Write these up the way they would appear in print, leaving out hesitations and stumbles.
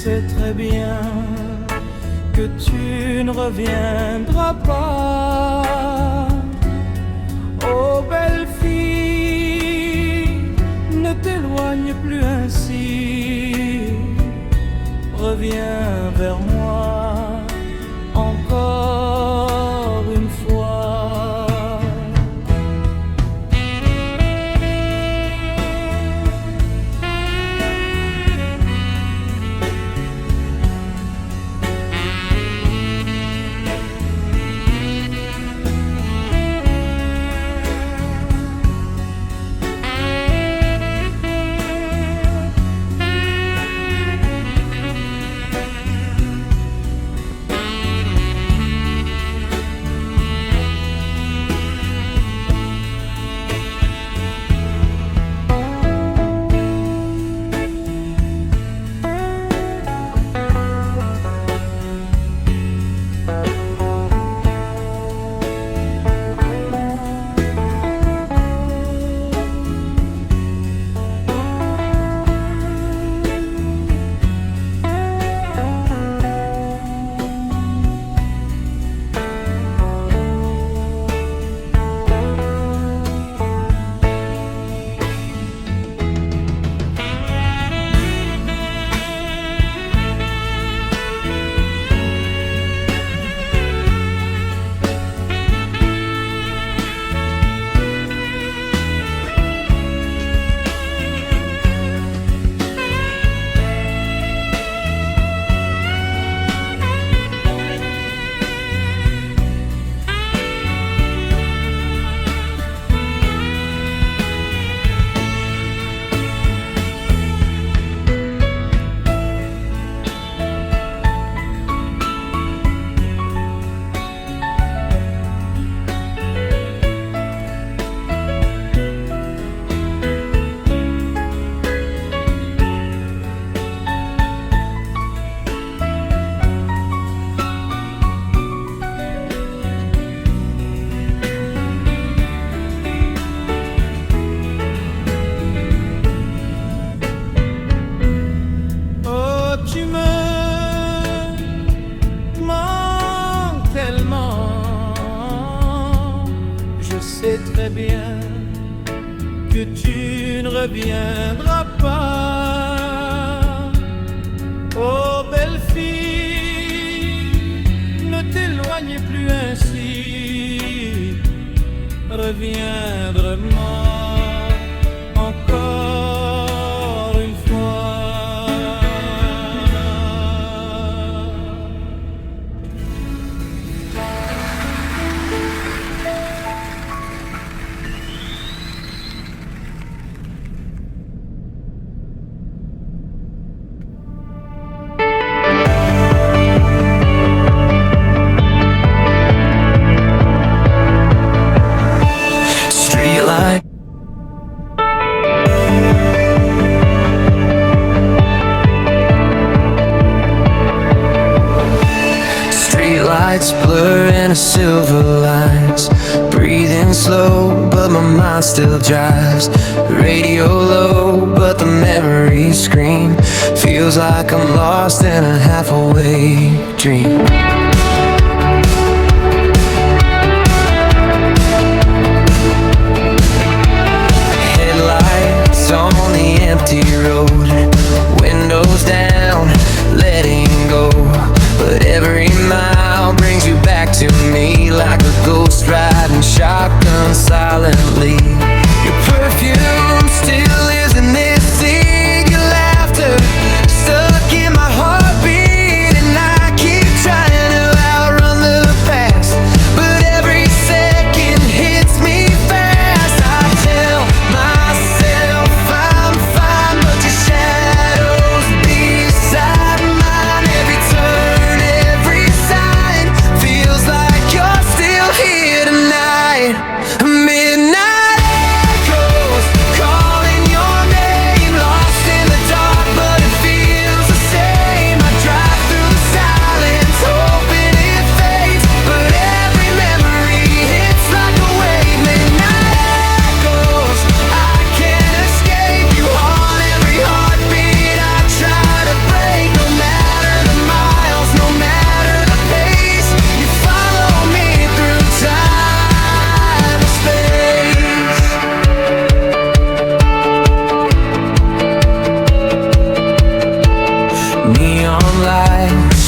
sais très bien que tu ne reviendras pas. Oh belle fille, ne t'éloigne plus ainsi. Reviens vers moi encore une fois. Très bien que tu ne reviendras pas. Oh belle fille, ne t'éloigne plus ainsi. Reviendrai-moi encore une fois. Lights blur into silver lines. Breathing slow, but my mind still drives. Radio low, but the memories scream. Feels like I'm lost in a half-awake dream. Headlights on the empty road. Windows down, letting go. But every mile brings you back to me, like a ghost riding shotgun silently. Your perfume still lives in this scene. Your laughter stuck in my heartbeat, and I keep trying to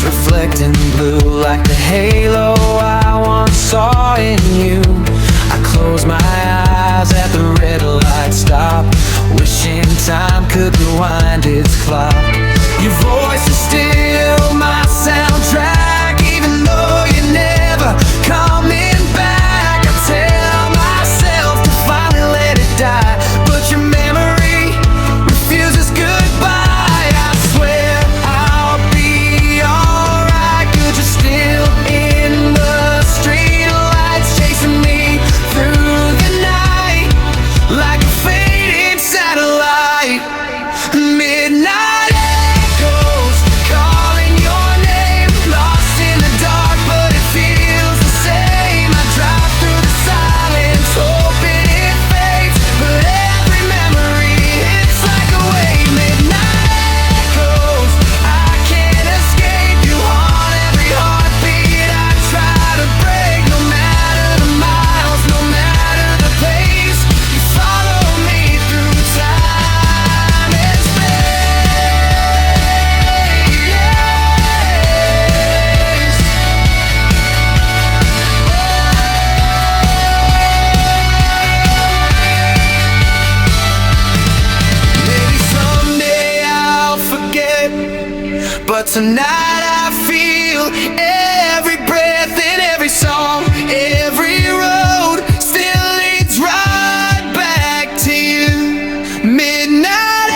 reflecting blue like the halo I once saw in you. I close my eyes at the red light stop, wishing time could rewind its clock. Your voice is still my soundtrack, even though you're never coming back. I tell myself to finally let it die, but your memory refuses goodbye. I swear I'll be alright, 'cause you're still in the street lights, chasing me through the night like a fading satellite. Midnight echoes calling your name, lost in the dark, but it feels the same. I drive through the silence, hoping it fades, but every memory hits like a wave. Midnight echoes, I can't escape. You haunt every heartbeat I try to break. No matter the miles, no matter the pace, you follow me through time and space. Maybe someday I'll forget, but tonight I feel every breath in every song, every road still leads right back to you. Midnight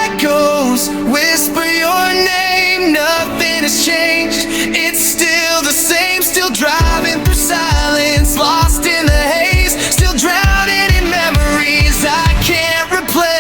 echoes whisper your name, nothing has changed, it's still the same. Still driving through silence, lost in the haze, still drowning in memories I can't replace.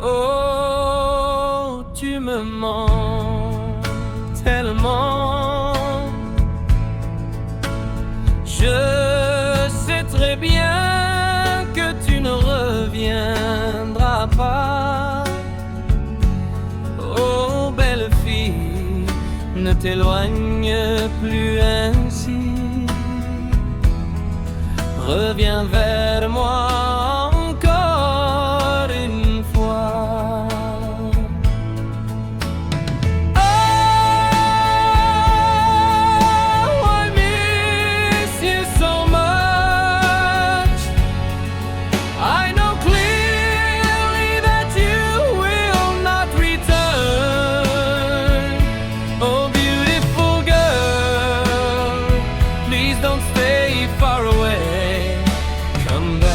Oh, tu me mens tellement. Je sais très bien que tu ne reviendras pas. Oh, belle fille, ne t'éloigne plus ainsi. Reviens vers moi encore une fois. Oh, I miss you so much. I know clearly that you will not return. Oh, beautiful girl, please don't stay far away. Come back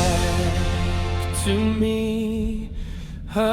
to me again.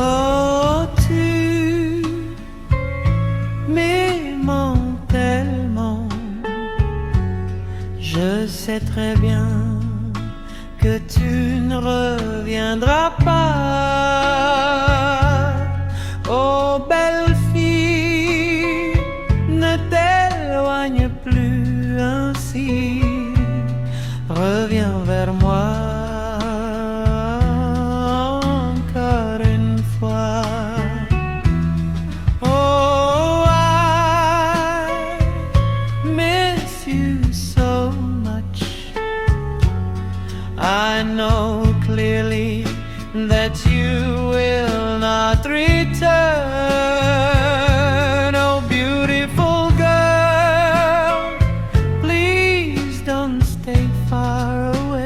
Oh, tu m'aimes tellement. Je sais très bien que tu ne reviendras pas. Oh, belle fille, ne t'éloigne plus ainsi. Reviens vers moi encore une fois. Oh, I miss you so much. I know clearly that you will not return. Oh, beautiful girl, please don't stay far away.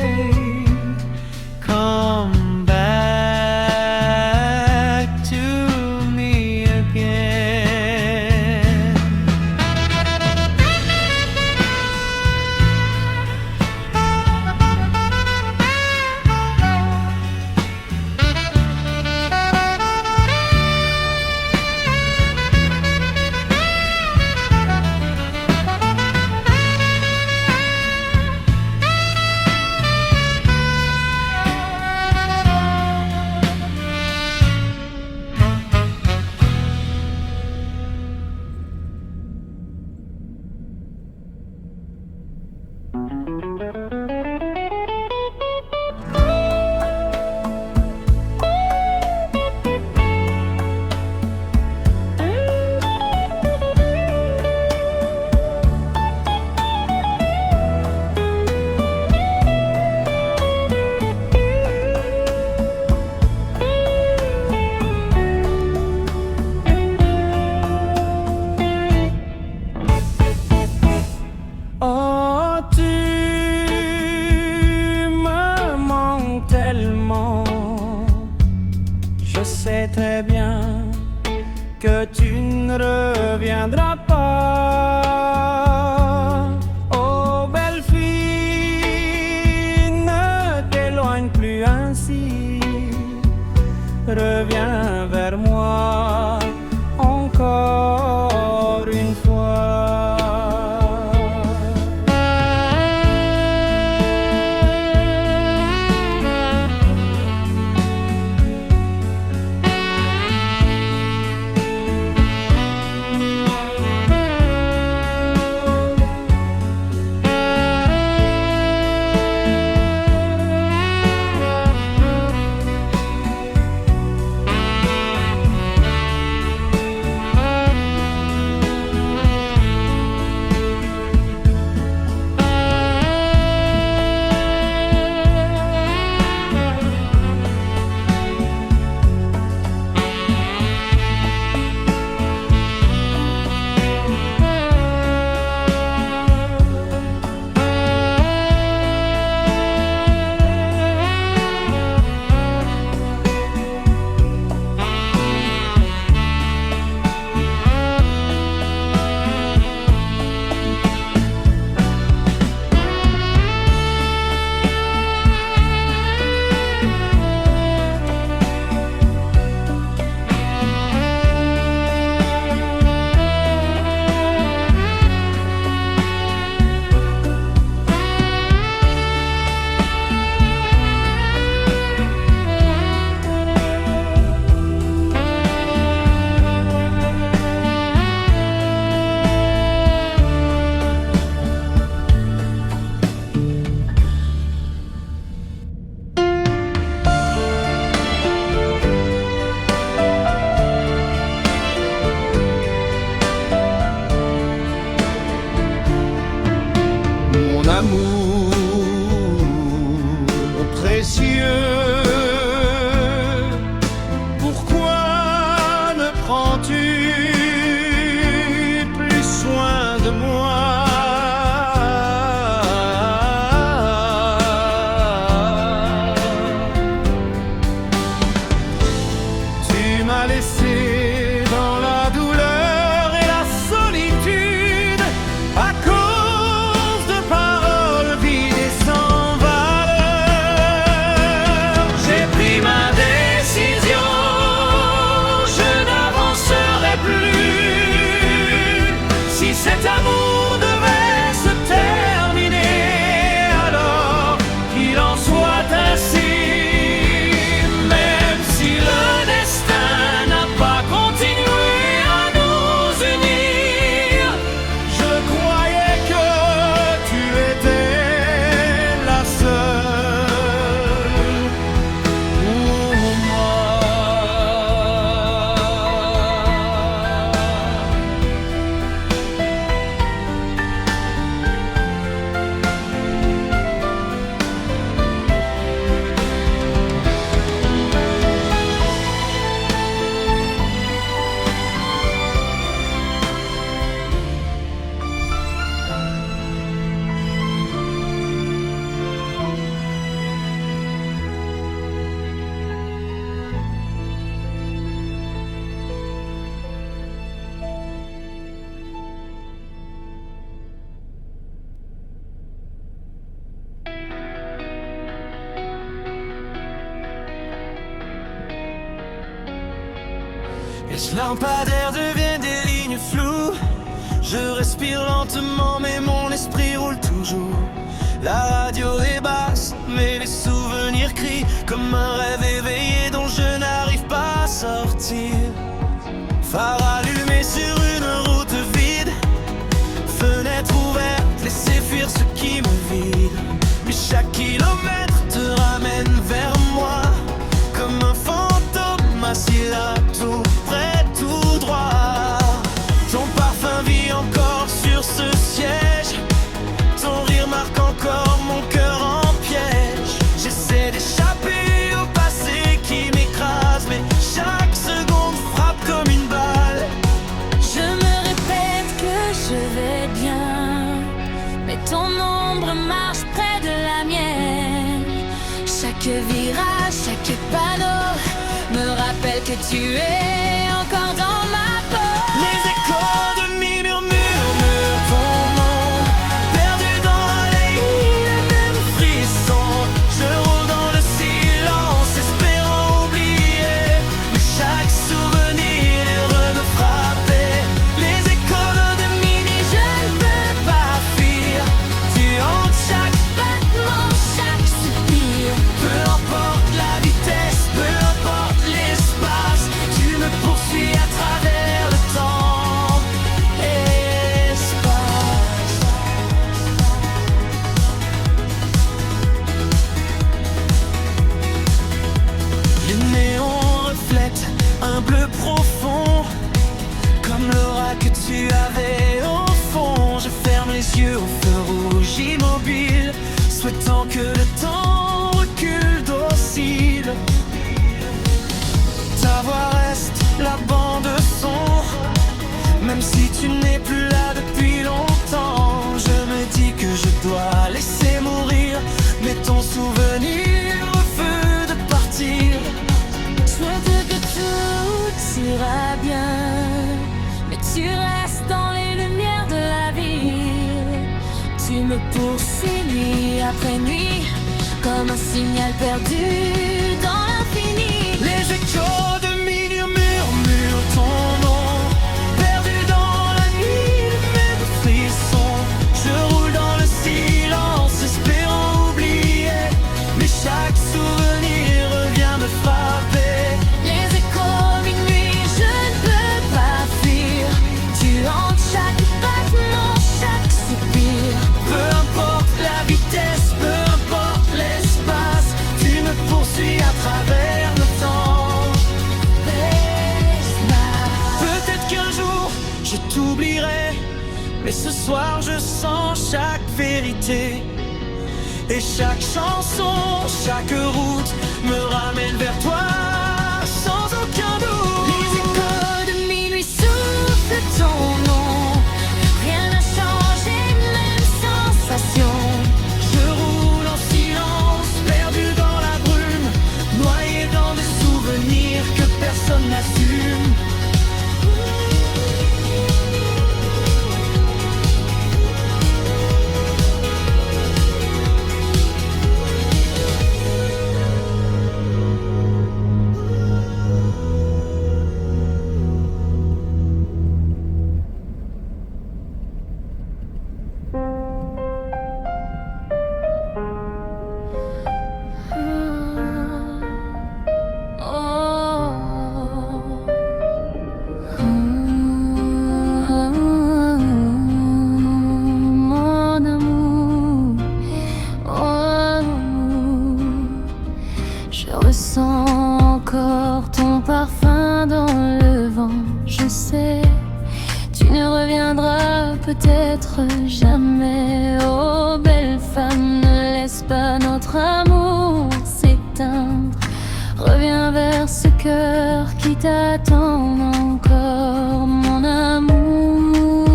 reviendra pas. Oh belle fille, ne t'éloigne plus ainsi. Reviens vers moi encore une fois. Mon amour précieux, pourquoi ne prends-tu plus soin de moi? Tu m'as laissé dans la douleur et la solitude à cause de paroles vides et sans valeur. J'ai pris ma décision, je n'avancerai plus. Si cet amour devait se terminer, alors qu'il en soit ainsi. Même si le destin n'a pas continué à nous unir, je croyais que tu étais la seule pour moi. Et ce lampadaire devient des lignes floues. Je respire lentement mais mon esprit roule toujours. La radio est basse mais les souvenirs crient comme un rêve éveillé dont je n'arrive pas à sortir. Phare allumé sur une route vide, fenêtre ouverte, laissez fuir ce qui me vide. Mais chaque kilomètre te ramène vers moi comme un fantôme assis là tout près, tout droit. Ton parfum vit encore sur ce siège, ton rire marque encore mon cœur en piège. J'essaie d'échapper au passé qui m'écrase, mais chaque seconde frappe comme une balle. Je me répète que je vais bien, mais ton ombre marche près de la mienne. Chaque virage, chaque panneau me rappelle que tu es encore dans ma peau. Les échos de tu avais au fond. Je ferme les yeux au feu rouge immobile, souhaitant que le temps recule docile. Ta voix reste la bande son, même si tu n'es plus là depuis longtemps. Je me dis que je dois laisser mourir, mais ton souvenir refuse de partir. Souhaite que tout ira bien, mais tu restes dans les lumières de la ville. Tu me poursuis nuit après nuit, comme un signal perdu dans l'infini. Les échos de minuit murmurent ton nom, perdu dans la nuit, le même frisson. Je roule dans le silence, espérant oublier, mais chaque souvenir revient me frapper. Les échos minuit, je ne peux pas fuir. Tu hantes chaque battement, chaque soupir. Peu importe la vitesse, peu importe l'espace, tu me poursuis à travers le temps. Peut-être qu'un jour je t'oublierai, mais ce soir je sens chaque vérité. Et chaque chanson, chaque route me ramène vers toi sans aucun doute. Les échos de minuit soufflent ton nom, rien n'a changé, même sensation. Je roule en silence, perdu dans la brume, noyé dans des souvenirs que personne n'assume. Mon amour, je ressens encore ton parfum dans le vent. Je sais, tu ne reviendras peut-être jamais. Oh belle femme, ne laisse pas notre amour s'éteindre. Reviens vers ce cœur qui t'attend encore, mon amour,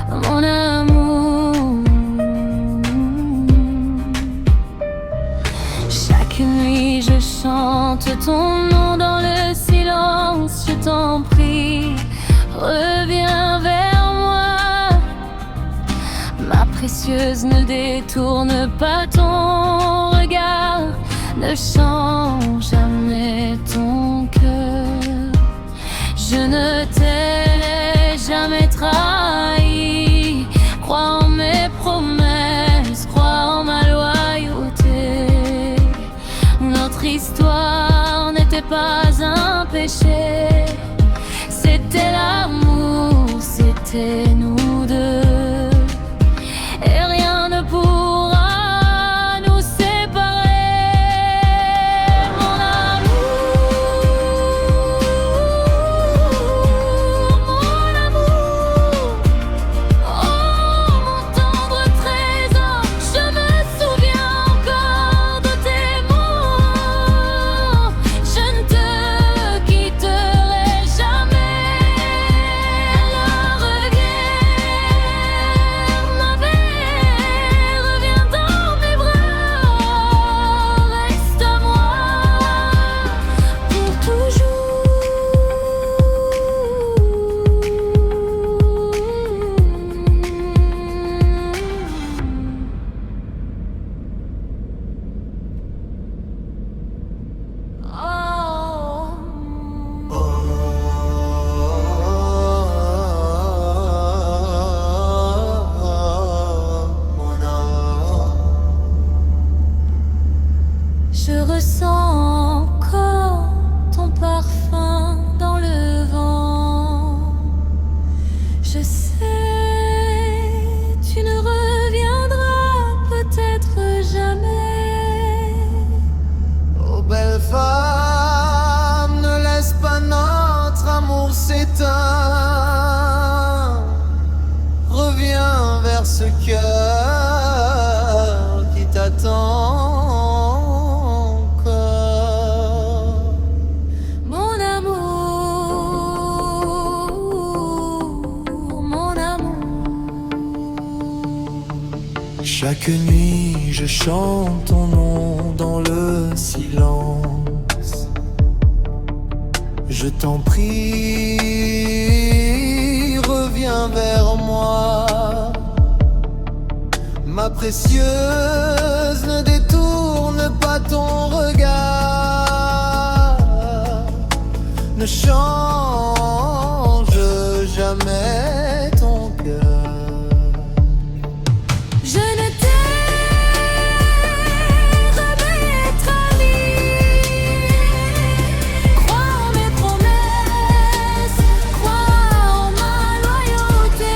mon amour. Chaque nuit je chante ton nom dans le silence, je t'en prie, reviens vers moi. Ma précieuse, ne détourne pas ton regard, ne change jamais ton cœur. Je ne t'ai jamais trahi, crois en mes promesses, crois en ma loyauté. Notre histoire n'était pas un péché, c'était l'amour, c'était nous deux. Et rien ne pourra nous séparer, mon amour, mon amour. Oh mon tendre trésor, je me souviens encore de tes mots. Je ne te quitterai jamais. Le regret Chaque nuit je chante ton nom dans le silence. Je t'en prie, reviens vers moi. Ma précieuse, ne détourne pas ton regard. Ne change jamais ton cœur. Je ne t'aimerai être ami. Crois en mes promesses, crois en ma loyauté.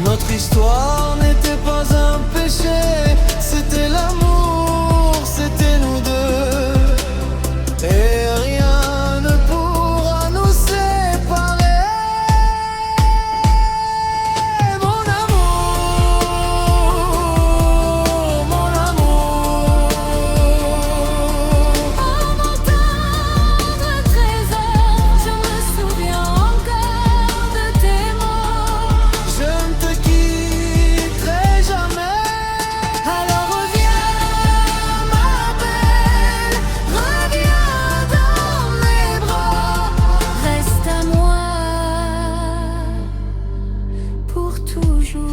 Notre histoire n'était pas un péché, c'était l'amour, c'était nous deux. Et rien ne pourra nous séparer. Mon amour, mon amour. Oh mon tendre trésor, je me souviens encore de tes mots. Je ne te quitterai jamais. Alors reviens, ma belle, reviens dans mes bras. Reste à moi pour toujours.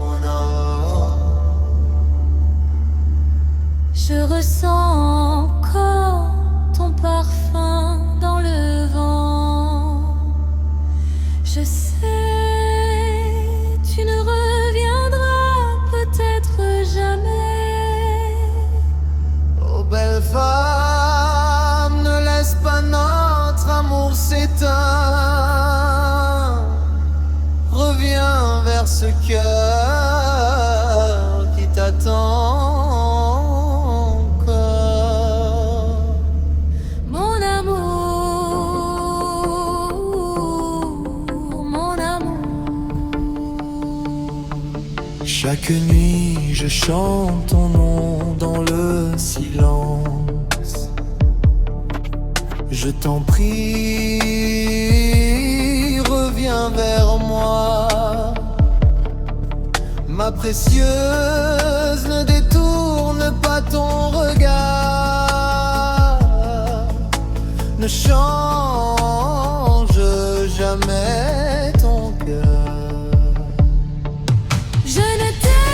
Mon amour. Je ressens encore ton parfum dans le vent. Je sais, tu ne reviendras peut-être jamais. Oh belle femme, ne laisse pas notre amour s'éteindre. Reviens vers ce cœur qui t'attend encore. Mon amour. Chaque nuit je chante ton nom dans le silence. Je t'en prie, reviens vers moi. Ma précieuse, ne détourne pas ton regard. Ne change jamais ton cœur. Je ne t'aimerai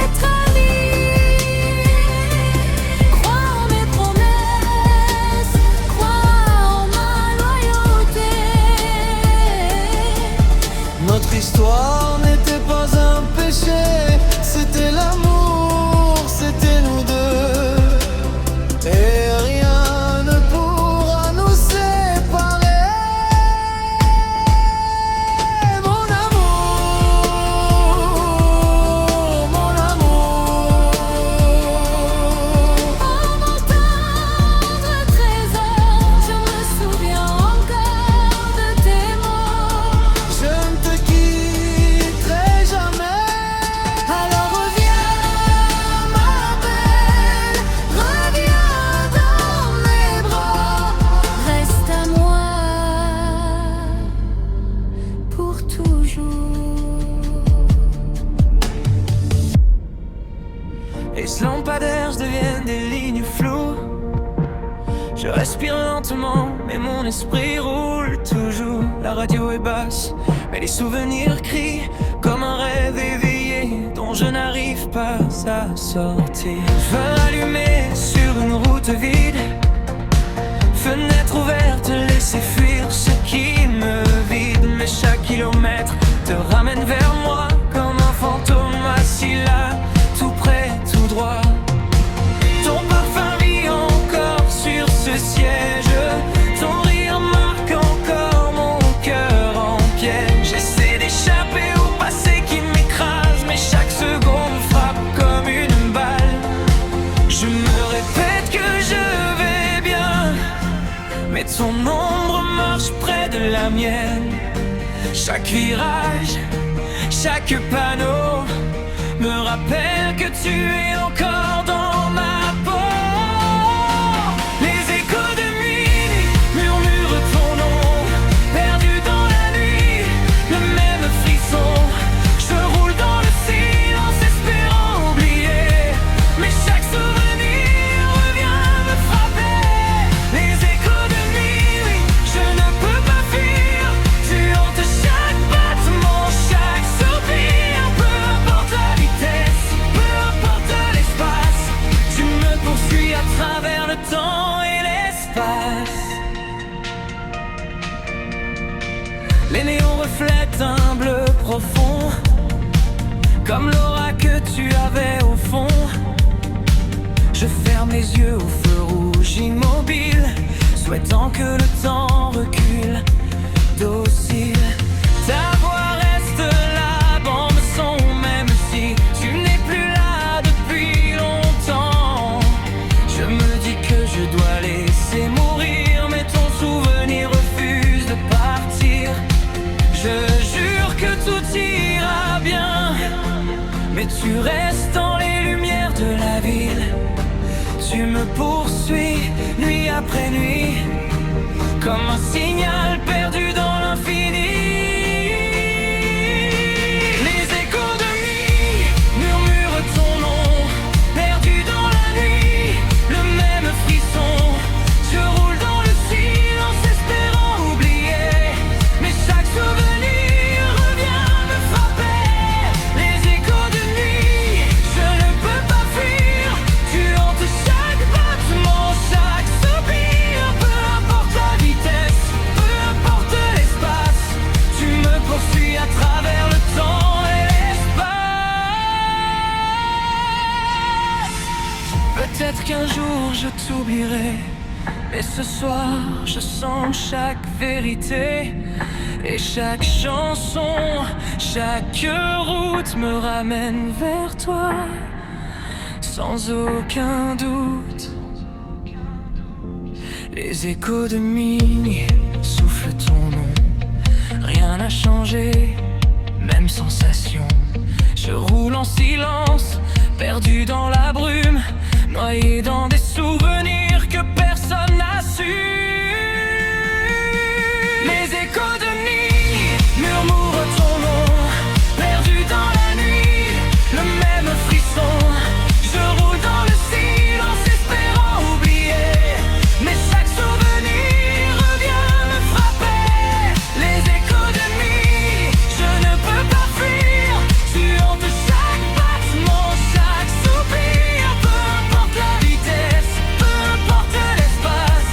être ami. Crois en mes promesses, crois en ma loyauté. Notre histoire n'était pas un péché, c'était l'amour, c'était nous deux. Et rien ne pourra nous séparer. Mon amour, mon amour. Oh mon tendre trésor, je me souviens encore de tes mots. Je ne te quitterai jamais. Alors reviens, ma belle, reviens dans mes bras. Reste à moi pour toujours. Les lampadaires deviennent des lignes floues. Je respire lentement, mais mon esprit roule toujours. La radio est basse, mais les souvenirs crient comme un rêve éveillé dont je n'arrive pas à sortir. Feu allumé sur une route vide, fenêtre ouverte, laisser fuir ce qui me vide. Mais chaque kilomètre te ramène vers moi comme un fantôme assis là, tout près, tout droit. Ton parfum vit encore sur ce siège, ton rire marque encore mon cœur en piège. J'essaie d'échapper au passé qui m'écrase, mais chaque seconde frappe comme une balle. Je me répète que je vais bien, mais ton ombre marche près de la mienne. Chaque virage, Chaque panneau me rappelle que tu es encore dans ma peau. Les échos de minuit murmurent ton nom, perdu dans la nuit, le même frisson. Je roule dans le silence espérant oublier, mais chaque souvenir revient me frapper. Les échos de minuit, je ne peux pas fuir, tu hantes chaque battement, chaque soupir. Peu importe la vitesse, peu importe l'espace, tu me poursuis à travers le temps et l'espace. Les néons reflètent un bleu profond, comme l'aura que tu avais au fond. Je ferme les yeux au feu rouge immobile, souhaitant que le temps recule, docile. Ta voix reste la bande son, même si tu n'es plus là depuis longtemps. Je me dis que je dois laisser mourir, mais ton souvenir refuse de partir. Je jure que tout ira bien, mais tu restes dans les lumières de la ville. Tu me poursuis nuit après nuit, comme un signal perdu dans l'infini. Les échos de nuit murmurent ton nom, perdu dans la nuit, le même frisson. Je roule dans le silence espérant oublier, mais chaque souvenir revient me frapper. Les échos de nuit, je ne peux pas fuir, tu hantes chaque battement, chaque soupir. Peu importe la vitesse, peu importe l'espace, tu me poursuis à travers le temps et l'espace. Peut-être qu'un jour je t'oublierai, mais ce soir je sens chaque vérité. Et chaque chanson, chaque route me ramène vers toi, sans aucun doute. Les échos de minuit soufflent ton nom, rien n'a changé, même sensation. Je roule en silence, perdu dans la brume, noyé dans des souvenirs que personne n'a su. Les échos de nuit murmurent ton nom, perdu dans la nuit, le même frisson. Je roule dans le silence espérant oublier, mais chaque souvenir revient me frapper. Les échos de nuit, je ne peux pas fuir, tu hantes chaque battement, chaque soupir. Peu importe la vitesse, peu importe l'espace,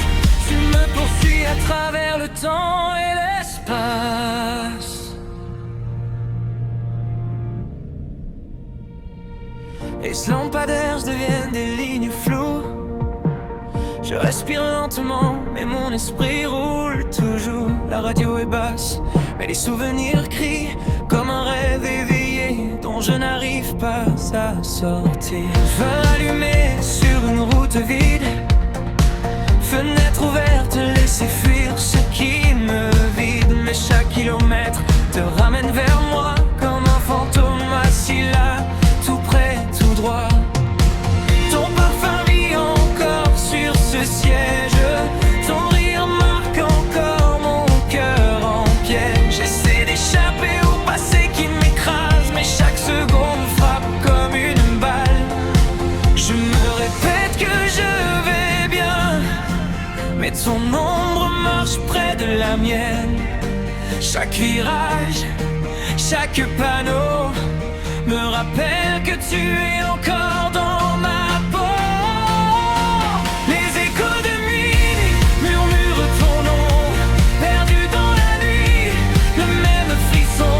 tu me poursuis à travers le temps et l'espace. Les lampadaires deviennent des lignes floues. Je respire lentement, mais mon esprit roule toujours. La radio est basse, mais les souvenirs crient comme un rêve éveillé dont je n'arrive pas à sortir. Feu allumé sur une route vide, fenêtre ouverte, laisser fuir ce qui me vide. Mais chaque kilomètre te ramène vers moi comme un fantôme assis là, tout près, tout droit. Ton parfum vit encore sur ce siège, ton rire marque encore mon cœur en piège. J'essaie d'échapper au passé qui m'écrase, mais chaque seconde frappe comme une balle. Je me répète que je vais bien, mais ton ombre marche près de la mienne. Chaque virage, chaque panneau me rappelle que tu es encore dans ma peau. Les échos de minuit murmurent ton nom, perdu dans la nuit, le même frisson.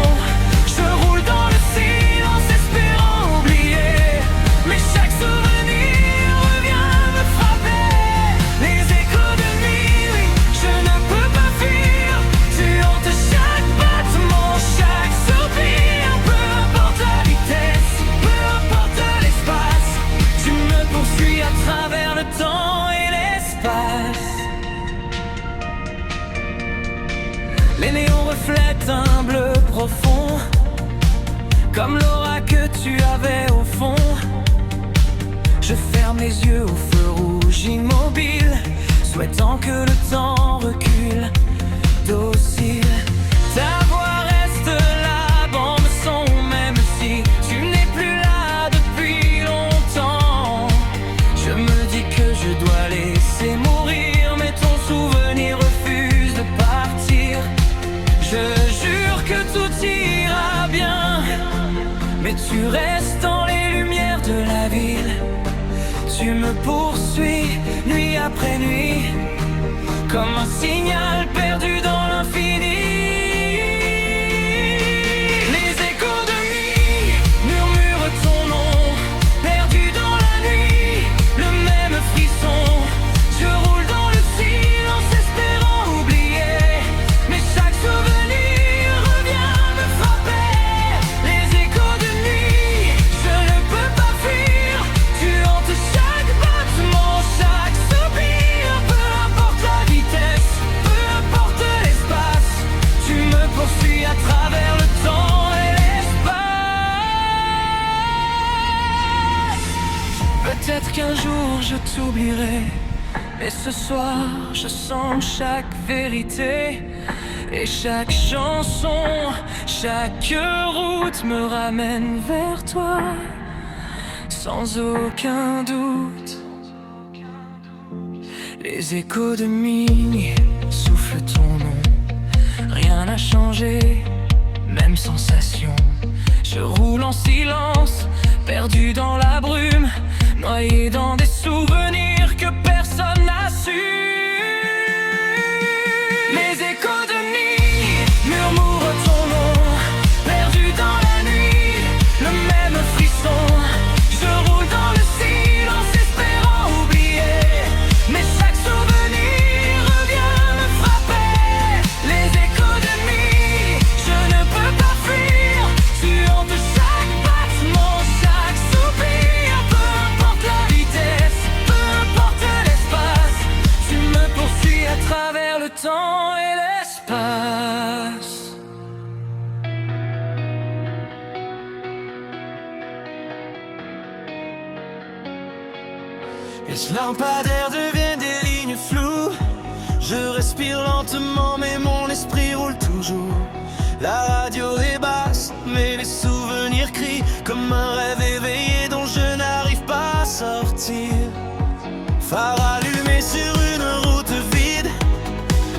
Je roule dans le silence espérant oublier, mais chaque souvenir revient me frapper. Les échos de nuit, je ne peux pas fuir, tu hantes chaque battement, chaque soupir. Peu importe la vitesse, peu importe l'espace, tu me poursuis à travers le temps et l'espace. Les néons reflètent un bleu profond, comme l'aura que tu avais au fond. Je ferme les yeux au feu rouge immobile, souhaitant que le temps recule, docile. Ta voix reste la bande son, même si tu n'es plus là depuis longtemps. Je me dis que je dois laisser mourir, mais ton souvenir refuse de partir. Je jure que tout ira bien, mais tu restes dans les lumières de la ville. Tu me poursuis nuit après nuit, comme un signal perdu dans l'infini. Les échos de nuit murmurent ton nom, perdu dans la nuit, le même frisson. Je roule dans le silence espérant oublier, mais chaque souvenir revient me frapper. Les échos de nuit, je ne peux pas fuir, tu hantes chaque battement, chaque soupir. Peu importe la vitesse, peu importe l'espace, tu me poursuis à travers le temps et l'espace. Peut-être qu'un jour je t'oublierai, mais ce soir je sens chaque vérité. Et chaque chanson, chaque route me ramène vers toi, sans aucun doute. Les échos de minuit soufflent ton nom, rien n'a changé, même sensation. Je roule en silence, perdu dans la brume, noyé dans des souvenirs que personne n'a su. Les échos de nuit murmurent ton nom, perdu dans la nuit, le même frisson. Je roule dans le silence espérant oublier, mais chaque souvenir revient me frapper. Les échos de nuit, je ne peux pas fuir, tu hantes chaque battement, chaque soupir. Peu importe la vitesse, peu importe l'espace, tu me poursuis à travers le temps et l'espace. Et ce lampadaire devient des lignes floues. Je respire lentement mais mon esprit roule toujours. La radio est basse mais les souvenirs crient, comme un rêve éveillé dont je n'arrive pas à sortir. Phare allumé sur une route vide,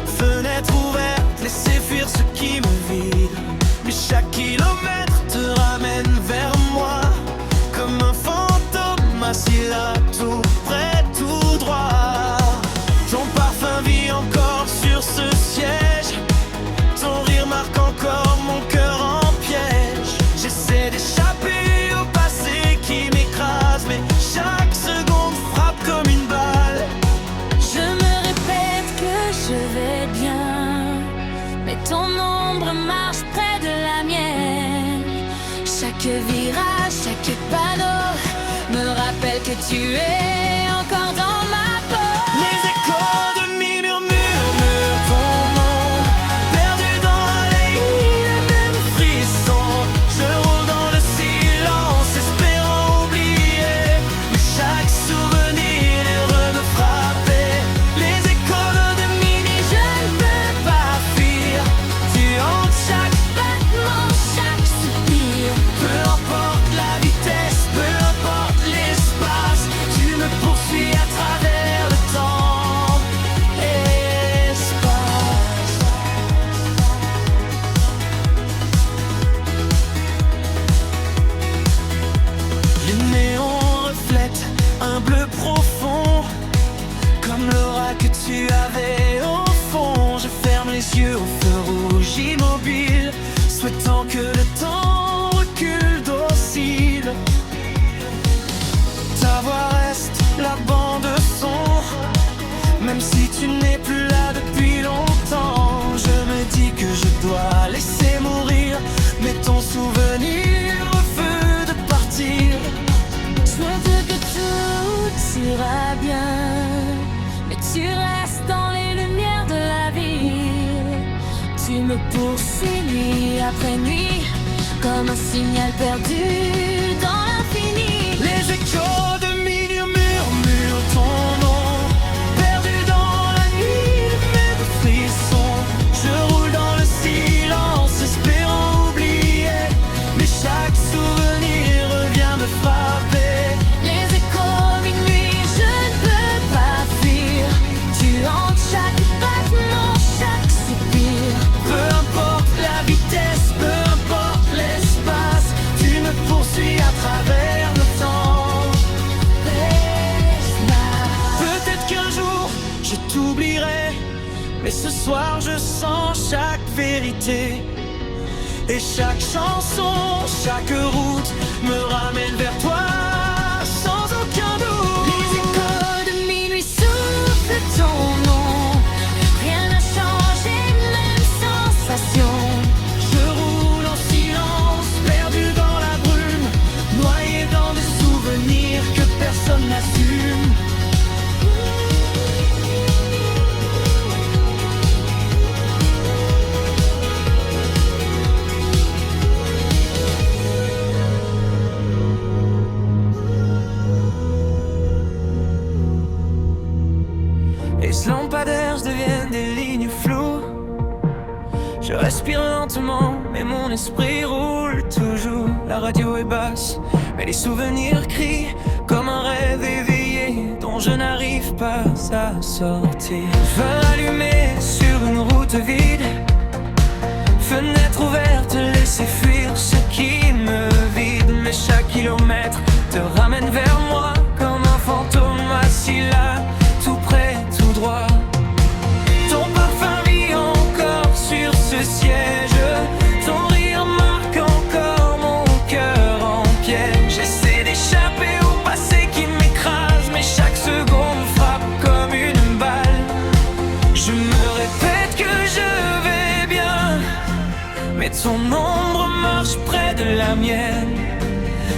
fenêtre ouverte, laissez fuir ce qui me vide. Mais chaque kilomètre te ramène vers moi, comme un fantôme assis là tout près, tout droit. Ton parfum vit encore sur ce siège, ton rire marque encore mon cœur en piège. J'essaie d'échapper au passé qui m'écrase, mais chaque seconde frappe comme une balle. Je me répète que je vais bien, mais ton ombre marche près de la mienne. Chaque virage, chaque panneau me rappelle que tu es encore dans ma peau. Les échos de mi murmurent ton nom, perdu dans les nuits, les mêmes frissons. Je roule dans le silence, espérant oublier, mais chaque souvenir est heureux de frapper. Les échos de minuit, je ne peux pas fuir, tu hantes chaque battement, chaque soupir. Peu importe la vitesse, peu importe l'espace, tu me poursuis à travers le temps et l'espace. Les néons reflètent un bleu profond, comme l'aura que tu avais au fond. Je ferme les yeux au feu rouge immobile, souhaitant que le temps recule docile. Ta voix reste la bande son, même si tu n'es plus là depuis longtemps. Je me dis que je dois laisser mourir, mais ton souvenir refuse de partir. Souhaite que tout ira bien, mais tu restes dans les lumières de la ville. Tu me poursuis nuit après nuit, comme un signal perdu dans l'infini. Les échos de minuit murmurent ton nom, perdu dans la nuit, mais de frissons. Je roule dans le silence, espérant oublier, mais chaque souvenir revient me frapper. Les échos minuit, je ne peux pas fuir. Tu hantes chaque battement, chaque soupir. Peu importe la vitesse, peu importe l'espace, tu me poursuis à travers le temps. Peut-être qu'un jour je t'oublierai, mais ce soir je sens chaque vérité. Et chaque chanson, chaque route me ramène vers toi, sans aucun doute. Les échos de minuit soufflent ton nom. Rien n'a changé, même sensation. Je roule en silence, perdu dans la brume, noyé dans des souvenirs que personne n'assume. Les lampadaires deviennent des lignes floues. Je respire lentement, mais mon esprit roule toujours. La radio est basse, mais les souvenirs crient comme un rêve éveillé dont je n'arrive pas à sortir. Feu allumé sur une route vide, fenêtre ouverte, laisser fuir ce qui me vide. Mais chaque kilomètre te ramène vers moi comme un fantôme assis là, tout près, tout droit. Ton parfum vit encore sur ce siège, ton rire marque encore mon cœur en piège. J'essaie d'échapper au passé qui m'écrase, mais chaque seconde frappe comme une balle. Je me répète que je vais bien, mais ton ombre marche près de la mienne.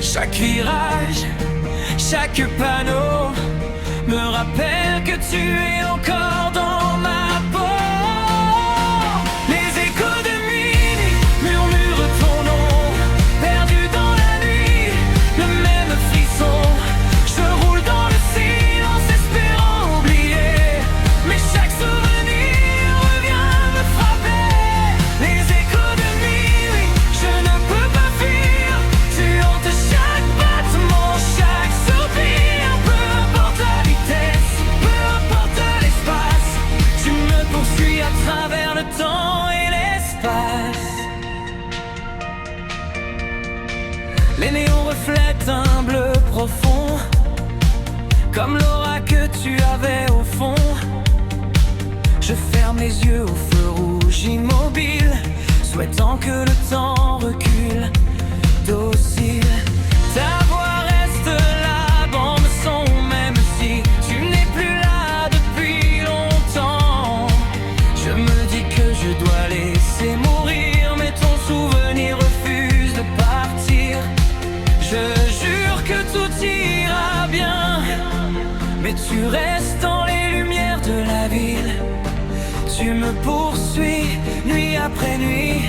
Chaque virage, chaque panneau me rappelle que tu es encore dans ma peau. Les échos de minuit murmurent ton nom, perdu dans la nuit, le même frisson. Je roule dans le silence, espérant oublier, mais chaque souvenir revient me frapper. Les échos de minuit, je ne peux pas fuir. Tu hantes chaque battement, chaque soupir. Peu importe la vitesse, peu importe l'espace, tu me poursuis à travers le temps et l'espace. Les néons reflètent un bleu profond, comme l'aura que tu avais au fond. Je ferme les yeux au feu rouge immobile, souhaitant que le temps recule, docile. Ta voix reste là, bande son, même si tu n'es plus là depuis longtemps. Je me dis que je dois laisser mourir, mais ton souvenir refuse de partir. Je jure que tout ira bien, mais tu restes dans les lumières de la ville. Tu me poursuis nuit après nuit,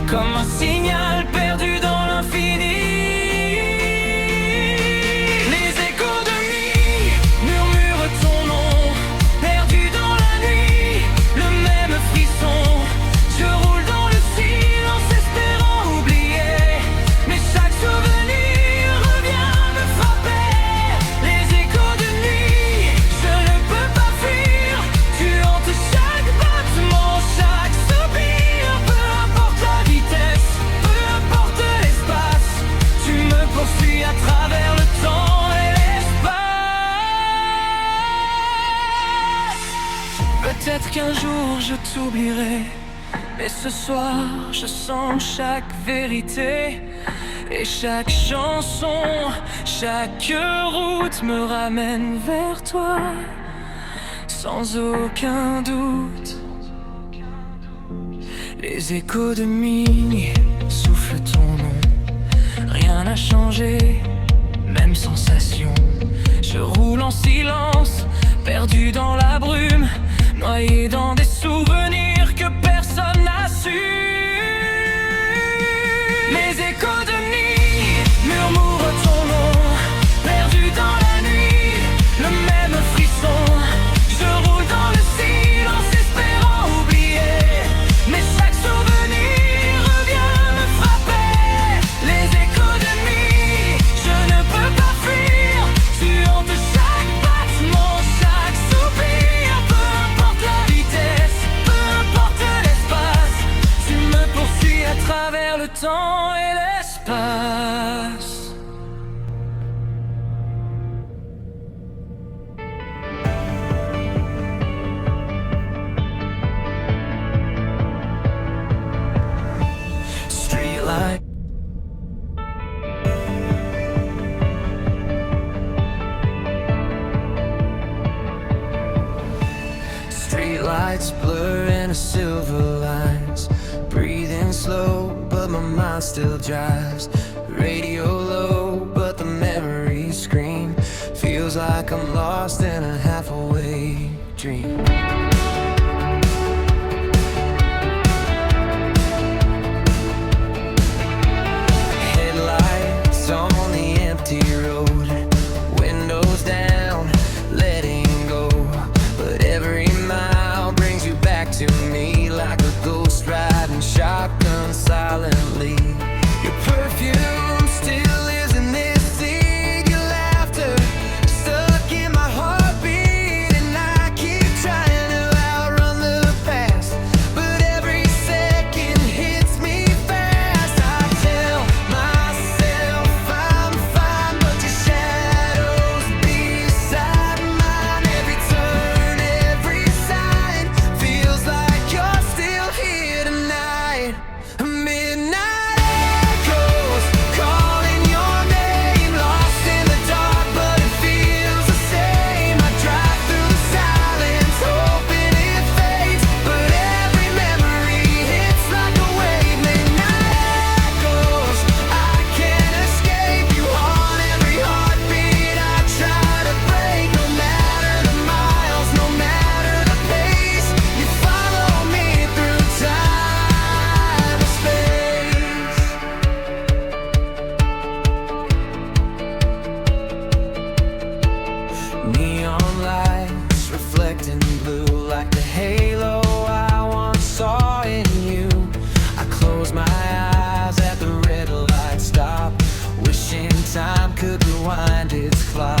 comme un signal perdu dans l'infini. Les échos de nuit murmurent ton nom, perdu dans la nuit, le même frisson. Je roule dans le silence, espérant oublier, mais chaque souvenir revient me frapper. Les échos de nuit, je ne peux pas fuir. Tu hantes chaque battement, chaque soupir. Peu importe la vitesse, peu importe l'espace, tu me poursuis à travers le temps et l'espace. Peut-être qu'un jour je t'oublierai, mais ce soir je sens chaque vérité. Et chaque chanson, chaque route me ramène vers toi, sans aucun doute. Les échos de minuit soufflent ton nom, rien n'a changé, même sensation. Je roule en silence, perdu dans la brume, noyé dans des souvenirs que personne n'a su. temps et l'espace. Streetlight. Streetlights blur into silver lines. Breathing slow, but my mind still drives. Radio low, but the memories scream. Feels like I'm lost in a half-awake dream. Headlights on the empty road. Windows down, letting go. But every mile brings you back to me, like a ghost riding shotgun silently. Your perfume still lives in this seed. Your laughter stuck in my heartbeat, and I keep trying to outrun the past, but every second hits me fast. I tell myself I'm fine, but your shadows beside mine. Every turn, every sign feels like you're still here tonight. Midnight echoes calling your name, lost in the dark, but it feels the same. I drive through the silence, hoping it fades, but every memory hits like a wave. Midnight echoes, I can't escape you. On every heartbeat I try to break, no matter the miles, no matter the pace, you follow me through time and space. Neon lights reflecting blue, like the halo I once saw in you. I close my eyes at the red light stop, wishing time could rewind its clock.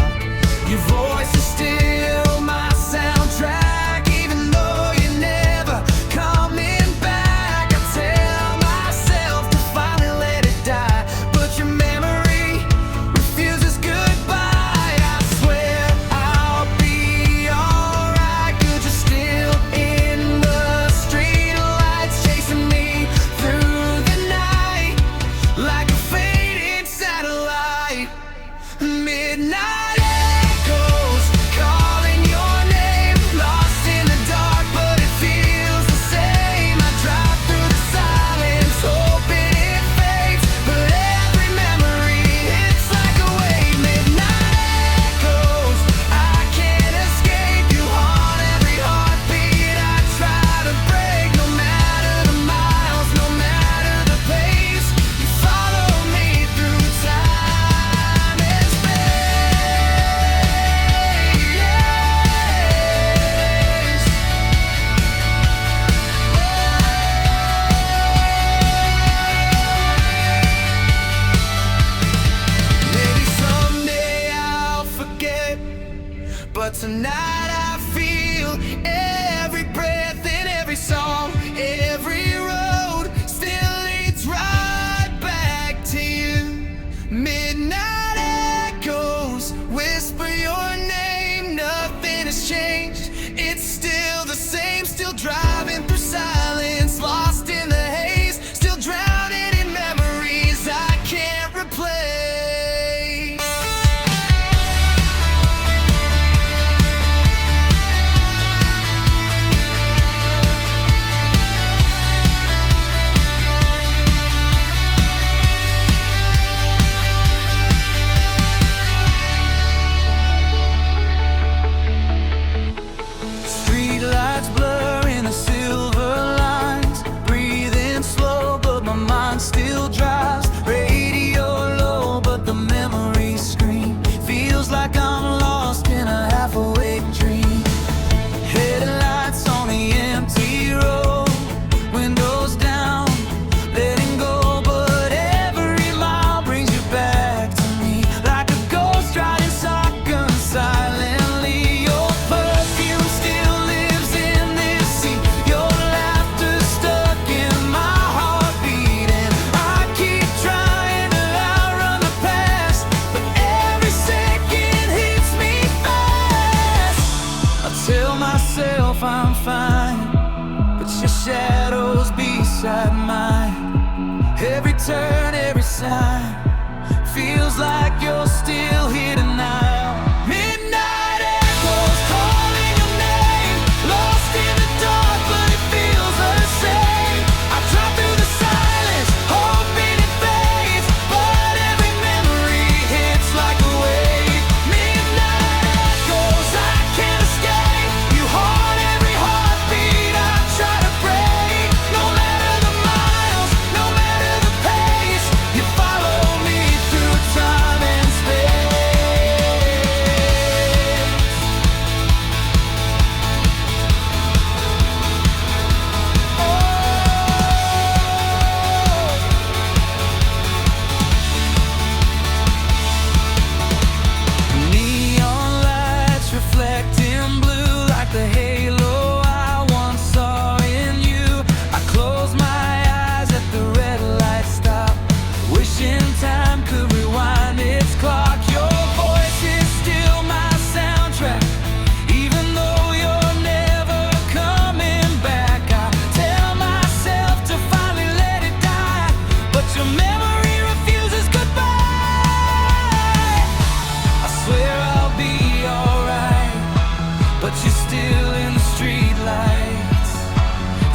Your voice is still my soundtrack, even though you're never coming back. I tell myself to finally let it die, but your memory refuses goodbye. I swear I'll be alright, 'cause you're still in the street lights, chasing me through the night like a faded satellite. Midnight echoes calling your name, lost in the dark, but it feels the same. I drive through the silence, hoping it fades, but every memory hits like a wave. Midnight echoes, I can't escape you. On every heartbeat I try to break, no matter the miles, no matter the pace, you follow me through time and space. Maybe someday I'll forget, but tonight I feel every breath in every song, every road still leads right back to you. Midnight echoes whisper your name, nothing has changed, it's still the same, still driving through silence, lost in the haze, still drowning in memories I can't replace.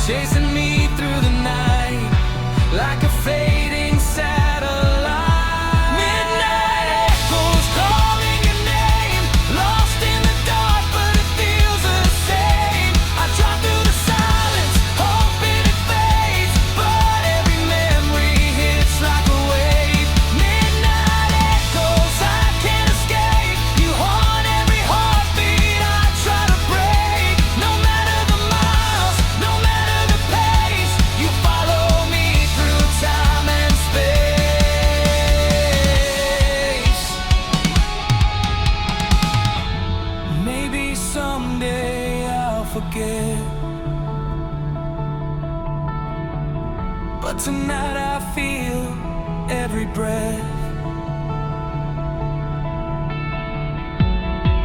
chasing me through the night like a fading satellite. Midnight echoes calling your name, lost in the dark, but it feels the same. I drive through the silence, hoping it fades, but every memory hits like a wave. Midnight echoes, I can't escape. You haunt every heartbeat I try to break. No matter the miles, no matter the pace, you follow me through time and space. Maybe someday I'll forget, but tonight I feel every breath.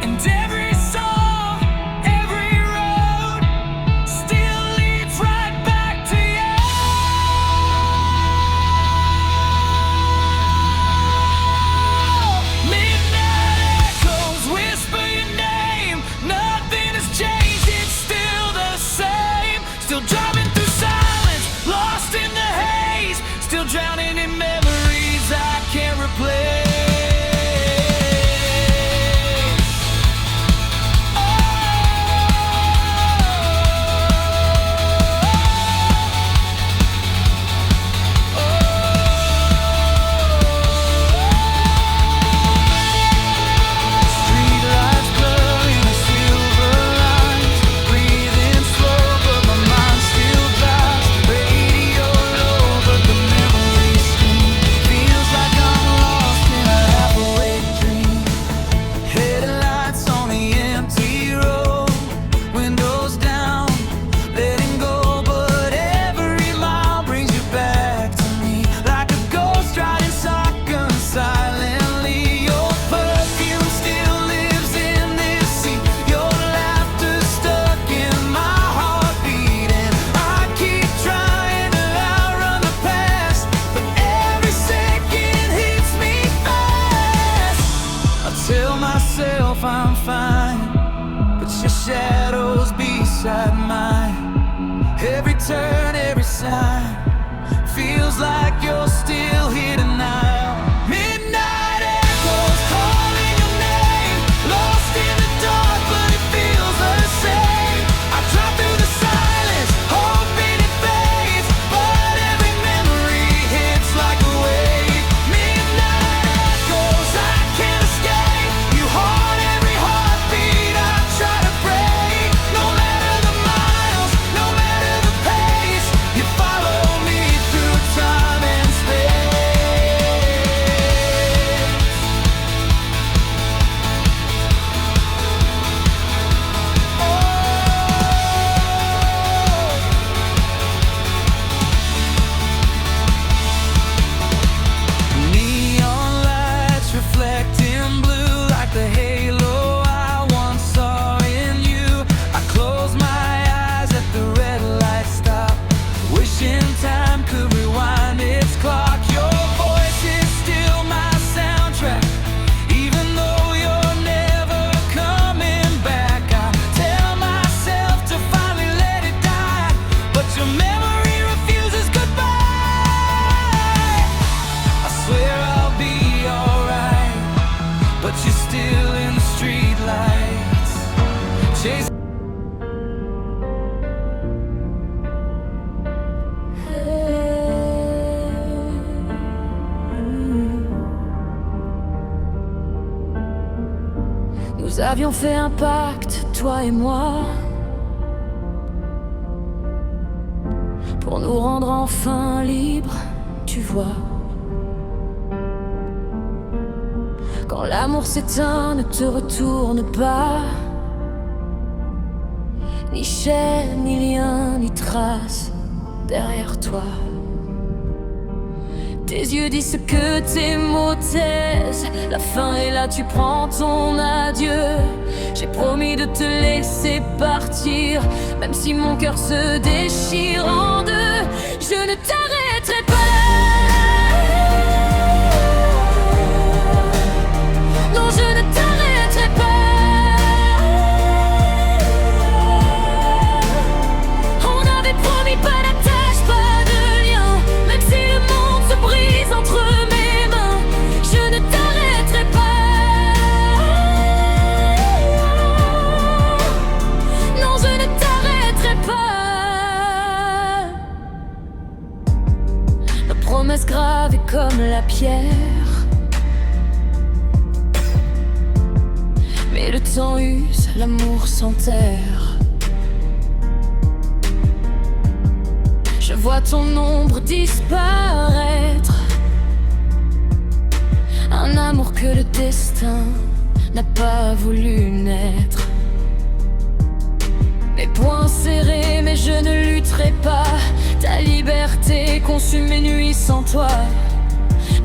And every song, every road still leads right back to you. Midnight echoes whisper your name. Nothing has changed, it's still the same. Still driving through silence, lost in the haze, still drowning in memories I can't replace. Streetlights blurring the silver lines, breathing slow but my mind still drives. Radio low but the memories scream. Feels like I'm lost in a half-awake dream. Headlights on the empty road, windows down, letting go, but every mile brings you back to me like a ghost riding shotgun silently. Your perfume still lives in this sea, your laughter stuck in my heartbeat, and I keep trying to outrun the past, but every second hits me fast. I tell myself I'm fine, but your shadow's beside mine. Every turn, every sign feels like you're still here tonight. Midnight echoes calling your name, lost in the dark, but it feels the same. I drive through the silence, hoping it fades, but every memory hits like a wave. Midnight echoes, I can't escape. You haunt every heartbeat I try to break. No matter the miles, no matter the pace, you follow me through time and space. Neon lights reflecting blue like the halo I once saw in you. I close my eyes at the red light stop, wishing time could rewind its clock. Your voice is still my soundtrack, even though you're never coming back. I tell myself to finally let it die, but your memory refuses goodbye. I swear I'll be alright, but you're still in the streetlights, chasing. Nous avions fait un pacte, toi et moi, pour nous rendre enfin libres, tu vois. Quand l'amour s'éteint, ne te retourne pas. Ni chaîne, ni lien, ni trace derrière toi. Tes yeux disent ce que tes mots taisent. La fin est là, tu prends ton adieu. J'ai promis de te laisser partir, même si mon cœur se déchire en deux. Je ne t'arrêterai pas. Non, je ne t'arrêterai pas. On avait promis promesses gravées comme la pierre. Mais le temps use, l'amour s'enterre. Je vois ton ombre disparaître. Un amour que le destin n'a pas voulu naître. Mes poings serrés, mais je ne lutterai pas. Ta liberté consume mes nuits sans toi.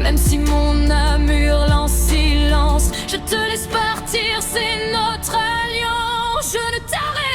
Même si mon âme hurle en silence, je te laisse partir, c'est notre alliance. Je ne t'arrête